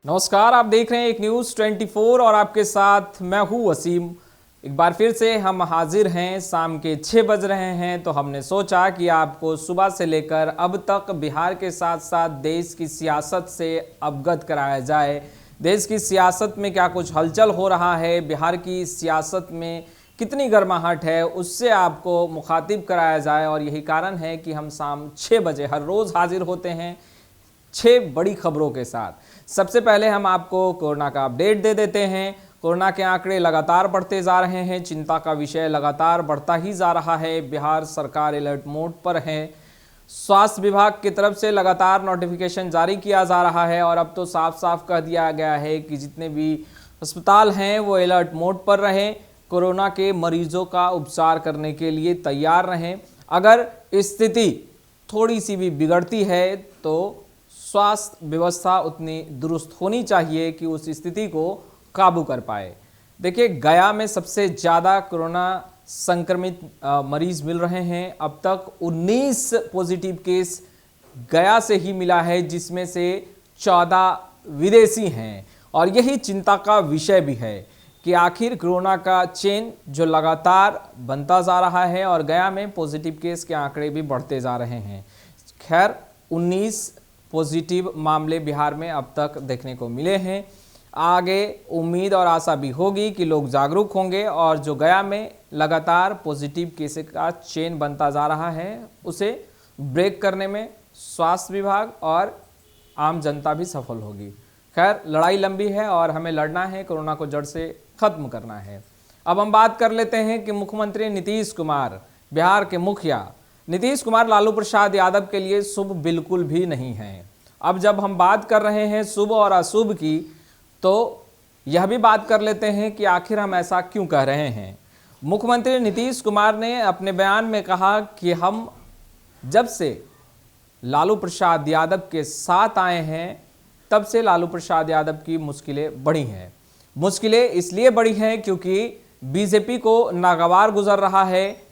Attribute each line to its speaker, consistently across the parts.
Speaker 1: नमस्कार, आप देख रहे हैं एक न्यूज़ 24 और आपके साथ मैं हूं वसीम। एक बार फिर से हम हाजिर हैं। शाम के 6 बज रहे हैं तो हमने सोचा कि आपको सुबह से लेकर अब तक बिहार के साथ साथ देश की सियासत से अवगत कराया जाए। देश की सियासत में क्या कुछ हलचल हो रहा है, बिहार की सियासत में कितनी गर्माहट है, उससे आपको मुखातिब कराया जाए। और यही कारण है कि हम शाम 6 बजे हर रोज़ हाजिर होते हैं 6 बड़ी खबरों के साथ। सबसे पहले हम आपको कोरोना का अपडेट दे देते हैं। कोरोना के आंकड़े लगातार बढ़ते जा रहे हैं, चिंता का विषय लगातार बढ़ता ही जा रहा है। बिहार सरकार अलर्ट मोड पर है। स्वास्थ्य विभाग की तरफ से लगातार नोटिफिकेशन जारी किया जा रहा है और अब तो साफ साफ कह दिया गया है कि जितने भी अस्पताल हैं वो अलर्ट मोड पर रहें, कोरोना के मरीजों का उपचार करने के लिए तैयार रहें। अगर स्थिति थोड़ी सी भी बिगड़ती है तो स्वास्थ्य व्यवस्था उतनी दुरुस्त होनी चाहिए कि उस स्थिति को काबू कर पाए। देखिए, गया में सबसे ज़्यादा कोरोना संक्रमित मरीज मिल रहे हैं। अब तक 19 पॉजिटिव केस गया से ही मिला है, जिसमें से 14 विदेशी हैं। और यही चिंता का विषय भी है कि आखिर कोरोना का चेन जो लगातार बनता जा रहा है और गया में पॉजिटिव केस के आंकड़े भी बढ़ते जा रहे हैं। खैर, 19 पॉजिटिव मामले बिहार में अब तक देखने को मिले हैं। आगे उम्मीद और आशा भी होगी कि लोग जागरूक होंगे और जो गया में लगातार पॉजिटिव केस का चेन बनता जा रहा है उसे ब्रेक करने में स्वास्थ्य विभाग और आम जनता भी सफल होगी। खैर, लड़ाई लंबी है और हमें लड़ना है, कोरोना को जड़ से खत्म करना है। अब हम बात कर लेते हैं कि मुख्यमंत्री नीतीश कुमार, बिहार के मुखिया नीतीश कुमार लालू प्रसाद यादव के लिए शुभ बिल्कुल भी नहीं है। अब जब हम बात कर रहे हैं शुभ और अशुभ की, तो यह भी बात कर लेते हैं कि आखिर हम ऐसा क्यों कह रहे हैं। मुख्यमंत्री नीतीश कुमार ने अपने बयान में कहा कि हम जब से लालू प्रसाद यादव के साथ आए हैं तब से लालू प्रसाद यादव की मुश्किलें बढ़ी हैं। मुश्किलें इसलिए बढ़ी हैं क्योंकि बीजेपी को नागवार गुजर रहा है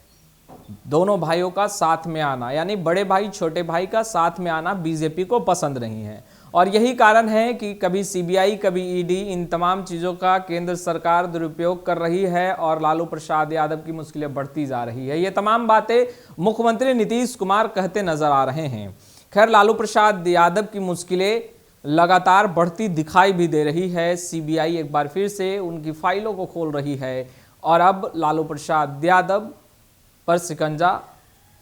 Speaker 1: दोनों भाइयों का साथ में आना, यानी बड़े भाई छोटे भाई का साथ में आना बीजेपी को पसंद नहीं है। और यही कारण है कि कभी सीबीआई कभी ईडी, इन तमाम चीज़ों का केंद्र सरकार दुरुपयोग कर रही है और लालू प्रसाद यादव की मुश्किलें बढ़ती जा रही है। ये तमाम बातें मुख्यमंत्री नीतीश कुमार कहते नजर आ रहे हैं। खैर, लालू प्रसाद यादव की मुश्किलें लगातार बढ़ती दिखाई भी दे रही है। सीबीआई एक बार फिर से उनकी फाइलों को खोल रही है और अब लालू प्रसाद यादव पर शिकंजा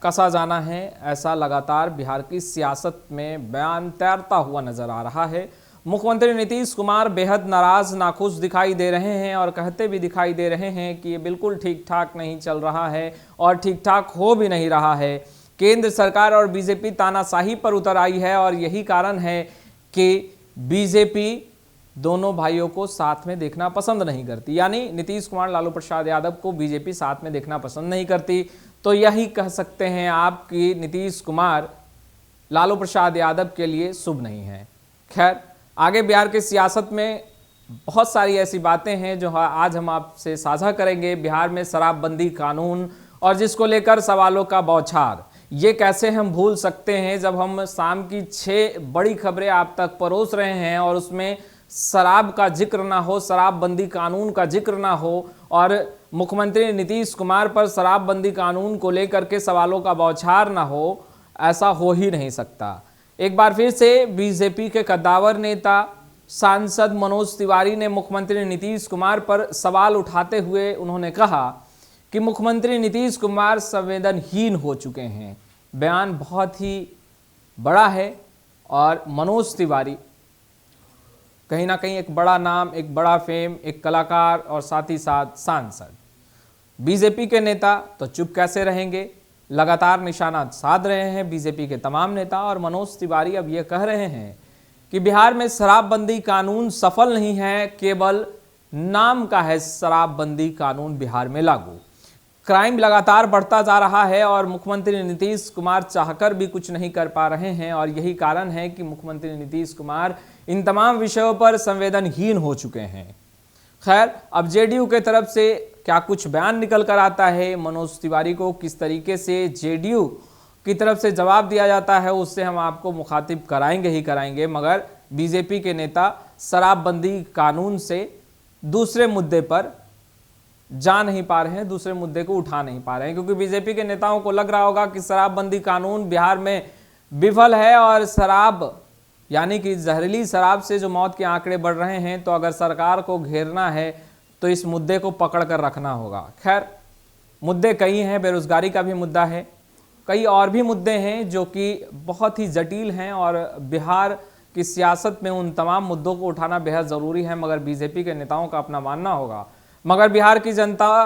Speaker 1: कसा जाना है, ऐसा लगातार बिहार की सियासत में बयान तैरता हुआ नजर आ रहा है। मुख्यमंत्री नीतीश कुमार बेहद नाराज नाखुश दिखाई दे रहे हैं और कहते भी दिखाई दे रहे हैं कि ये बिल्कुल ठीक ठाक नहीं चल रहा है और ठीक ठाक हो भी नहीं रहा है। केंद्र सरकार और बीजेपी तानाशाही पर उतर आई है और यही कारण है कि बीजेपी दोनों भाइयों को साथ में देखना पसंद नहीं करती, यानी नीतीश कुमार लालू प्रसाद यादव को बीजेपी साथ में देखना पसंद नहीं करती। तो यही कह सकते हैं आप कि नीतीश कुमार लालू प्रसाद यादव के लिए शुभ नहीं है। खैर, आगे बिहार की सियासत में बहुत सारी ऐसी बातें हैं जो आज हम आपसे साझा करेंगे। बिहार में शराबबंदी कानून और जिसको लेकर सवालों का बौछार, ये कैसे हम भूल सकते हैं जब हम शाम की 6 बड़ी खबरें आप तक परोस रहे हैं और उसमें शराब का जिक्र ना हो, शराबबंदी कानून का जिक्र ना हो और मुख्यमंत्री नीतीश कुमार पर शराबबंदी कानून को लेकर के सवालों का बौछार ना हो। ऐसा हो ही नहीं सकता। एक बार फिर से बीजेपी के कद्दावर नेता सांसद मनोज तिवारी ने मुख्यमंत्री नीतीश कुमार पर सवाल उठाते हुए उन्होंने कहा कि मुख्यमंत्री नीतीश कुमार संवेदनहीन हो चुके हैं। बयान बहुत ही बड़ा है और मनोज तिवारी कहीं ना कहीं एक बड़ा नाम, एक बड़ा फेम, एक कलाकार और साथ ही साथ सांसद। बीजेपी के नेता तो चुप कैसे रहेंगे, लगातार निशाना साध रहे हैं बीजेपी के तमाम नेता। और मनोज तिवारी अब ये कह रहे हैं कि बिहार में शराबबंदी कानून सफल नहीं है, केवल नाम का है शराबबंदी कानून बिहार में लागू। क्राइम लगातार बढ़ता जा रहा है और मुख्यमंत्री नीतीश कुमार चाहकर भी कुछ नहीं कर पा रहे हैं और यही कारण है कि मुख्यमंत्री नीतीश कुमार इन तमाम विषयों पर संवेदनहीन हो चुके हैं। खैर, अब जेडीयू के तरफ से क्या कुछ बयान निकल कर आता है, मनोज तिवारी को किस तरीके से जेडीयू की तरफ से जवाब दिया जाता है, उससे हम आपको मुखातिब कराएंगे ही कराएंगे। मगर बीजेपी के नेता शराबबंदी कानून से दूसरे मुद्दे पर जा नहीं पा रहे हैं, दूसरे मुद्दे को उठा नहीं पा रहे हैं, क्योंकि बीजेपी के नेताओं को लग रहा होगा कि शराबबंदी कानून बिहार में विफल है और शराब यानी कि जहरीली शराब से जो मौत के आंकड़े बढ़ रहे हैं, तो अगर सरकार को घेरना है तो इस मुद्दे को पकड़ कर रखना होगा। खैर, मुद्दे कई हैं, बेरोजगारी का भी मुद्दा है, कई और भी मुद्दे हैं जो कि बहुत ही जटिल हैं और बिहार की सियासत में उन तमाम मुद्दों को उठाना बेहद ज़रूरी है, मगर बीजेपी के नेताओं का अपना मानना होगा। मगर बिहार की जनता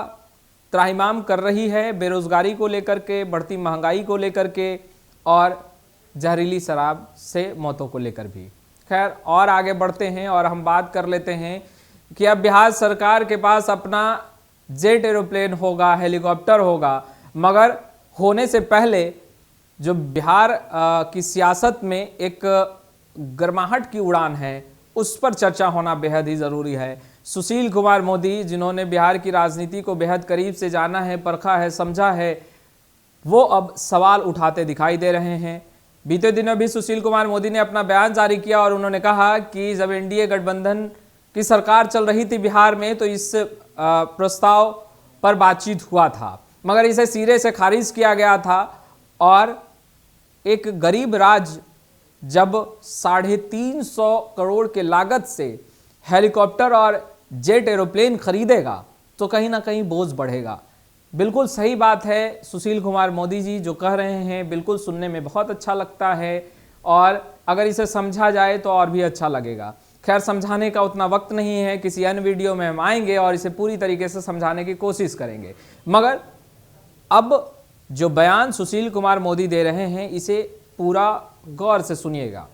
Speaker 1: त्राहिमाम कर रही है बेरोजगारी को लेकर के, बढ़ती महंगाई को लेकर के और जहरीली शराब से मौतों को लेकर भी। खैर, और आगे बढ़ते हैं और हम बात कर लेते हैं कि अब बिहार सरकार के पास अपना जेट एरोप्लेन होगा, हेलीकॉप्टर होगा, मगर होने से पहले जो बिहार की सियासत में एक गर्माहट की उड़ान है, उस पर चर्चा होना बेहद ही ज़रूरी है। सुशील कुमार मोदी, जिन्होंने बिहार की राजनीति को बेहद करीब से जाना है, परखा है, समझा है, वो अब सवाल उठाते दिखाई दे रहे हैं। बीते दिनों भी सुशील कुमार मोदी ने अपना बयान जारी किया और उन्होंने कहा कि जब एनडीए गठबंधन की सरकार चल रही थी बिहार में, तो इस प्रस्ताव पर बातचीत हुआ था, मगर इसे सिरे से खारिज किया गया था और एक गरीब राज्य जब 350 करोड़ के लागत से हेलीकॉप्टर और जेट एरोप्लेन खरीदेगा तो कहीं ना कहीं बोझ बढ़ेगा। बिल्कुल सही बात है, सुशील कुमार मोदी जी जो कह रहे हैं बिल्कुल सुनने में बहुत अच्छा लगता है और अगर इसे समझा जाए तो और भी अच्छा लगेगा। खैर, समझाने का उतना वक्त नहीं है, किसी अन्य वीडियो में हम आएंगे और इसे पूरी तरीके से समझाने की कोशिश करेंगे। मगर अब जो बयान सुशील कुमार मोदी दे रहे हैं, इसे पूरा गौर से सुनिएगा।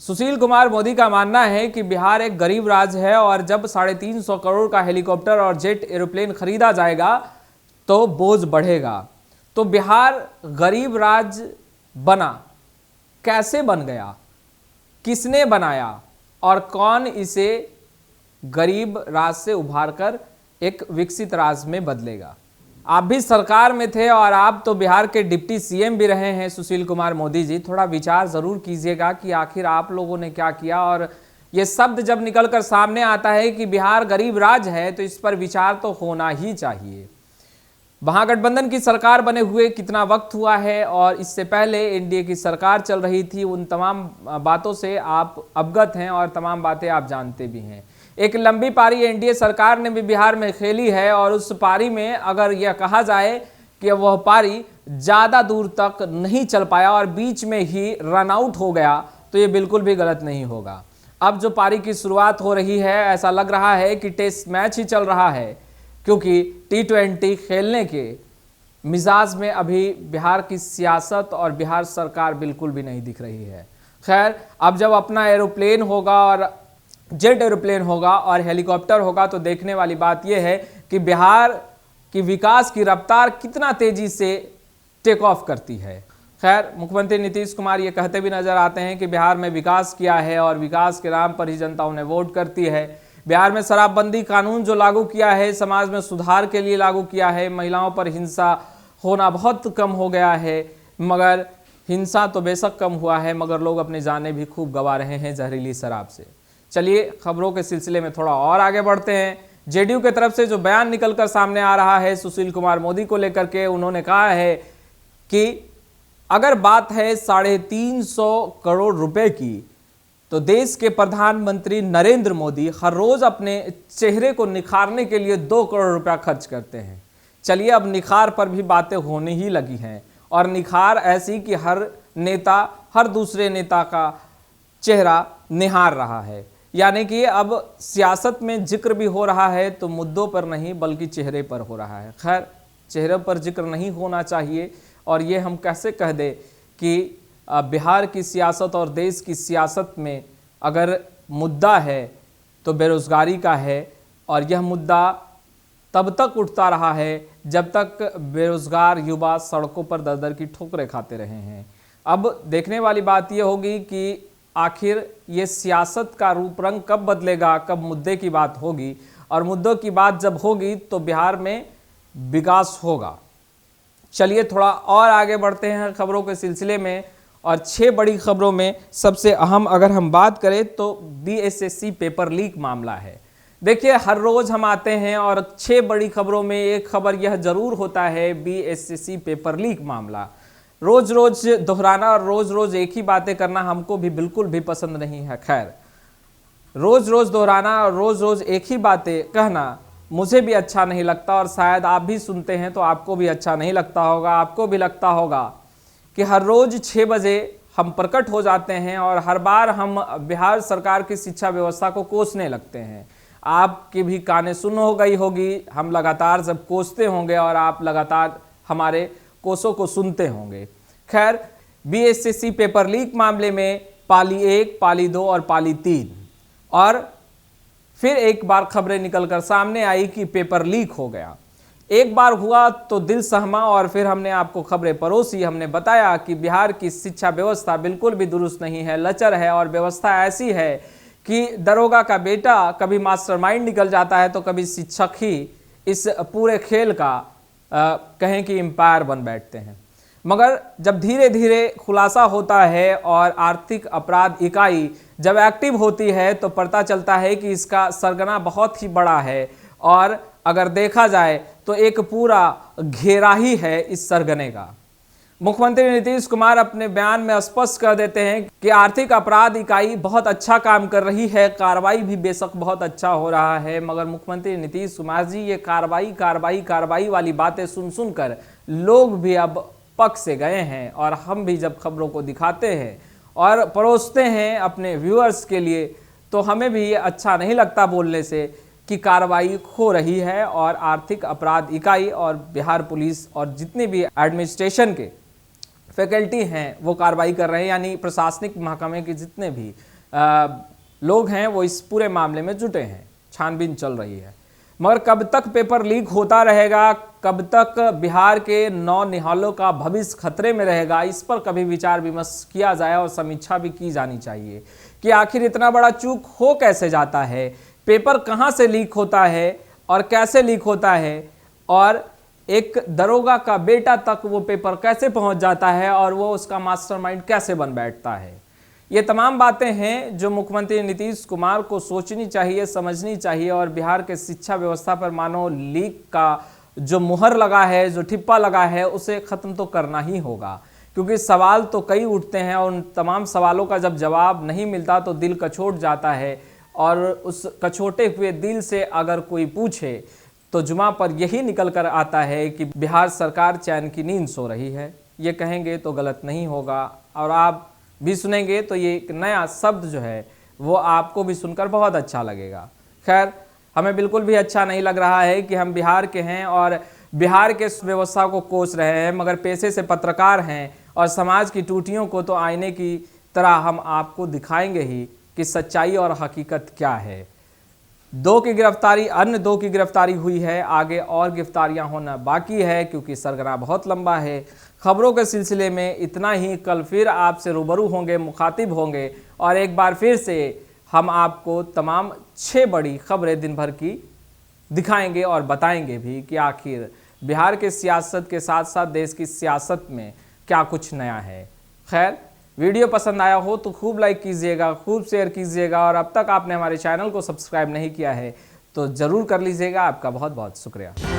Speaker 1: सुशील कुमार मोदी का मानना है कि बिहार एक गरीब राज्य है और जब 350 करोड़ का हेलीकॉप्टर और जेट एरोप्लेन खरीदा जाएगा तो बोझ बढ़ेगा। तो बिहार गरीब राज्य बना, कैसे बन गया, किसने बनाया और कौन इसे गरीब राज्य से उभारकर एक विकसित राज्य में बदलेगा। आप भी सरकार में थे और आप तो बिहार के डिप्टी सीएम भी रहे हैं सुशील कुमार मोदी जी, थोड़ा विचार जरूर कीजिएगा कि आखिर आप लोगों ने क्या किया। और ये शब्द जब निकलकर सामने आता है कि बिहार गरीब राज्य है, तो इस पर विचार तो होना ही चाहिए। महागठबंधन की सरकार बने हुए कितना वक्त हुआ है और इससे पहले एनडीए की सरकार चल रही थी, उन तमाम बातों से आप अवगत हैं और तमाम बातें आप जानते भी हैं। एक लंबी पारी एनडीए सरकार ने भी बिहार में खेली है और उस पारी में अगर यह कहा जाए कि वह पारी ज़्यादा दूर तक नहीं चल पाया और बीच में ही रन आउट हो गया, तो ये बिल्कुल भी गलत नहीं होगा। अब जो पारी की शुरुआत हो रही है, ऐसा लग रहा है कि टेस्ट मैच ही चल रहा है, क्योंकि T20 खेलने के मिजाज में अभी बिहार की सियासत और बिहार सरकार बिल्कुल भी नहीं दिख रही है। खैर, अब जब अपना एरोप्लेन होगा और जेट एरोप्लेन होगा और हेलीकॉप्टर होगा, तो देखने वाली बात यह है कि बिहार की विकास की रफ्तार कितना तेजी से टेक ऑफ करती है। खैर, मुख्यमंत्री नीतीश कुमार ये कहते भी नजर आते हैं कि बिहार में विकास किया है और विकास के नाम पर ही जनता उन्हें वोट करती है। बिहार में शराबबंदी कानून जो लागू किया है, समाज में सुधार के लिए लागू किया है, महिलाओं पर हिंसा होना बहुत कम हो गया है। मगर हिंसा तो बेशक कम हुआ है, मगर लोग अपनी जानें भी खूब गंवा रहे हैं जहरीली शराब से। चलिए, खबरों के सिलसिले में थोड़ा और आगे बढ़ते हैं। जेडीयू की तरफ से जो बयान निकलकर सामने आ रहा है सुशील कुमार मोदी को लेकर के, उन्होंने कहा है कि अगर बात है 350 करोड़ रुपए की, तो देश के प्रधानमंत्री नरेंद्र मोदी हर रोज अपने चेहरे को निखारने के लिए 2 करोड़ रुपया खर्च करते हैं। चलिए, अब निखार पर भी बातें होने ही लगी हैं और निखार ऐसी कि हर नेता हर दूसरे नेता का चेहरा निहार रहा है, यानी कि अब सियासत में जिक्र भी हो रहा है तो मुद्दों पर नहीं बल्कि चेहरे पर हो रहा है। खैर, चेहरे पर जिक्र नहीं होना चाहिए और ये हम कैसे कह दे कि बिहार की सियासत और देश की सियासत में अगर मुद्दा है तो बेरोजगारी का है, और यह मुद्दा तब तक उठता रहा है जब तक बेरोजगार युवा सड़कों पर दर दर की ठोकरें खाते रहे हैं। अब देखने वाली बात यह होगी कि आखिर ये सियासत का रूप रंग कब बदलेगा, कब मुद्दे की बात होगी, और मुद्दों की बात जब होगी तो बिहार में विकास होगा। चलिए, थोड़ा और आगे बढ़ते हैं खबरों के सिलसिले में और 6 बड़ी खबरों में सबसे अहम अगर हम बात करें तो बीएसएससी पेपर लीक मामला है। देखिए, हर रोज हम आते हैं और 6 बड़ी खबरों में एक खबर यह जरूर होता है बीएसएससी पेपर लीक मामला। रोज रोज दोहराना और रोज रोज एक ही बातें करना हमको भी बिल्कुल भी पसंद नहीं है। खैर, रोज रोज दोहराना और रोज रोज एक ही बातें कहना मुझे भी अच्छा नहीं लगता और शायद आप भी सुनते हैं तो आपको भी अच्छा नहीं लगता होगा। आपको भी लगता होगा कि हर रोज 6 बजे हम प्रकट हो जाते हैं और हर बार हम बिहार सरकार की शिक्षा व्यवस्था को कोसने लगते हैं। आपकी भी कानें सुन हो गई होगी, हम लगातार जब कोसते होंगे और आप लगातार हमारे कोसों को सुनते होंगे। खैर, बीएसएससी पेपर लीक मामले में पाली 1, पाली 2 और पाली 3 और फिर एक बार खबरें निकलकर सामने आई कि पेपर लीक हो गया। एक बार हुआ तो दिल सहमा और फिर हमने आपको खबरें परोसी। हमने बताया कि बिहार की शिक्षा व्यवस्था बिल्कुल भी दुरुस्त नहीं है, लचर है और व्यवस्था ऐसी है कि दरोगा का बेटा कभी मास्टरमाइंड निकल जाता है तो कभी शिक्षक ही इस पूरे खेल का कहें कि एम्पायर बन बैठते हैं। मगर जब धीरे धीरे खुलासा होता है और आर्थिक अपराध इकाई जब एक्टिव होती है तो पता चलता है कि इसका सरगना बहुत ही बड़ा है और अगर देखा जाए तो एक पूरा घेरा ही है इस सरगने का। मुख्यमंत्री नीतीश कुमार अपने बयान में स्पष्ट कर देते हैं कि आर्थिक अपराध इकाई बहुत अच्छा काम कर रही है, कार्रवाई भी बेशक बहुत अच्छा हो रहा है। मगर मुख्यमंत्री नीतीश कुमार जी ये कार्रवाई वाली बातें सुन सुनकर लोग भी अब पक से गए हैं और हम भी जब खबरों को दिखाते हैं और परोसते हैं अपने व्यूअर्स के लिए तो हमें भी ये अच्छा नहीं लगता बोलने से कि कार्रवाई हो रही है और आर्थिक अपराध इकाई और बिहार पुलिस और जितने भी एडमिनिस्ट्रेशन के फैकल्टी हैं वो कार्रवाई कर रहे हैं, यानी प्रशासनिक महकमे के जितने भी लोग हैं वो इस पूरे मामले में जुटे हैं, छानबीन चल रही है। मगर कब तक पेपर लीक होता रहेगा, कब तक बिहार के नौनिहालों का भविष्य खतरे में रहेगा, इस पर कभी विचार विमर्श किया जाए और समीक्षा भी की जानी चाहिए कि आखिर इतना बड़ा चूक हो कैसे जाता है, पेपर कहां से लीक होता है और कैसे लीक होता है और एक दरोगा का बेटा तक वो पेपर कैसे पहुंच जाता है और वो उसका मास्टरमाइंड कैसे बन बैठता है। ये तमाम बातें हैं जो मुख्यमंत्री नीतीश कुमार को सोचनी चाहिए, समझनी चाहिए और बिहार के शिक्षा व्यवस्था पर मानो लीक का जो मुहर लगा है, जो ठिप्पा लगा है, उसे ख़त्म तो करना ही होगा। क्योंकि सवाल तो कई उठते हैं और उन तमाम सवालों का जब जवाब नहीं मिलता तो दिल कचोट जाता है और उस कचोटे हुए दिल से अगर कोई पूछे तो जुमा पर यही निकल कर आता है कि बिहार सरकार चैन की नींद सो रही है। ये कहेंगे तो गलत नहीं होगा और आप भी सुनेंगे तो ये एक नया शब्द जो है वो आपको भी सुनकर बहुत अच्छा लगेगा। खैर, हमें बिल्कुल भी अच्छा नहीं लग रहा है कि हम बिहार के हैं और बिहार के व्यवस्था को कोस रहे हैं, मगर पेशे से पत्रकार हैं और समाज की टूटियों को तो आईने की तरह हम आपको दिखाएंगे ही कि सच्चाई और हकीकत क्या है। 2 की गिरफ्तारी, अन्य 2 की गिरफ्तारी हुई है, आगे और गिरफ्तारियां होना बाकी है क्योंकि सरगना बहुत लंबा है। खबरों के सिलसिले में इतना ही। कल फिर आपसे रूबरू होंगे, मुखातिब होंगे और एक बार फिर से हम आपको तमाम 6 बड़ी खबरें दिन भर की दिखाएंगे और बताएंगे भी कि आखिर बिहार के सियासत के साथ साथ देश की सियासत में क्या कुछ नया है। खैर, वीडियो पसंद आया हो तो खूब लाइक कीजिएगा, खूब शेयर कीजिएगा और अब तक आपने हमारे चैनल को सब्सक्राइब नहीं किया है तो ज़रूर कर लीजिएगा। आपका बहुत बहुत शुक्रिया।